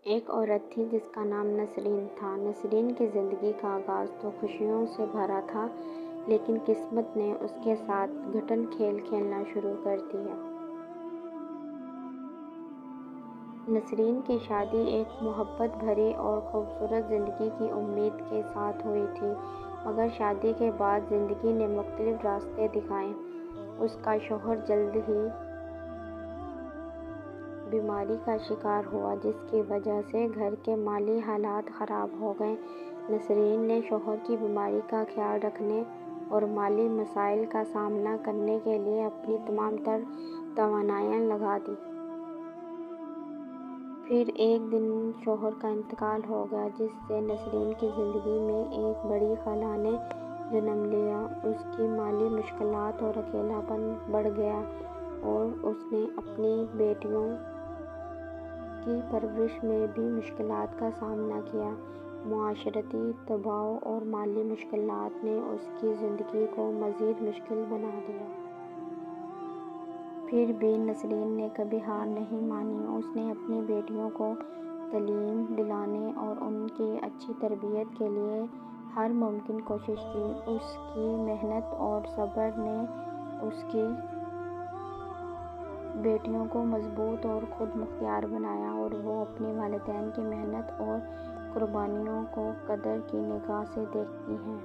ایک عورت تھی جس کا نام نسرین تھا۔ نسرین کی زندگی کا آغاز تو خوشیوں سے بھرا تھا، لیکن قسمت نے اس کے ساتھ گھٹن کھیل کھیلنا شروع کر دیا۔ نسرین کی شادی ایک محبت بھری اور خوبصورت زندگی کی امید کے ساتھ ہوئی تھی، مگر شادی کے بعد زندگی نے مختلف راستے دکھائے۔ اس کا شوہر جلد ہی بیماری کا شکار ہوا، جس کی وجہ سے گھر کے مالی حالات خراب ہو گئے۔ نسرین نے شوہر کی بیماری کا خیال رکھنے اور مالی مسائل کا سامنا کرنے کے لیے اپنی تمام تر توانائیاں لگا دیں۔ پھر ایک دن شوہر کا انتقال ہو گیا، جس سے نسرین کی زندگی میں ایک بڑی خلا نے جنم لیا۔ اس کی مالی مشکلات اور اکیلا پن بڑھ گیا اور اس نے اپنی بیٹیوں کی پرورش میں بھی مشکلات کا سامنا کیا۔ معاشرتی دباؤ اور مالی مشکلات نے اس کی زندگی کو مزید مشکل بنا دیا۔ پھر بھی نسرین نے کبھی ہار نہیں مانی۔ اس نے اپنی بیٹیوں کو تعلیم دلانے اور ان کی اچھی تربیت کے لیے ہر ممکن کوشش کی۔ اس کی محنت اور صبر نے اس کی بیٹیوں کو مضبوط اور خود مختار بنایا، اور وہ اپنے والدین کی محنت اور قربانیوں کو قدر کی نگاہ سے دیکھتی ہیں۔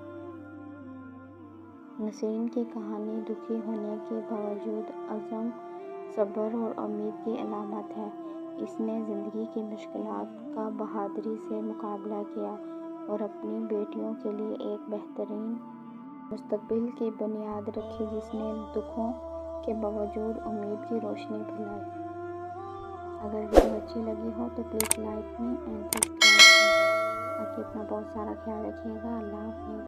نسرین کی کہانی دکھی ہونے کے باوجود عزم، صبر اور امید کی علامت ہے۔ اس نے زندگی کی مشکلات کا بہادری سے مقابلہ کیا اور اپنی بیٹیوں کے لیے ایک بہترین مستقبل کی بنیاد رکھی، جس نے دکھوں کے باوجود امید کی روشنی پھیلائی۔ اگر ویڈیو اچھی لگی ہو تو please like me and subscribe me. باقی اپنا بہت سارا خیال رکھیے گا۔ اللہ حافظ۔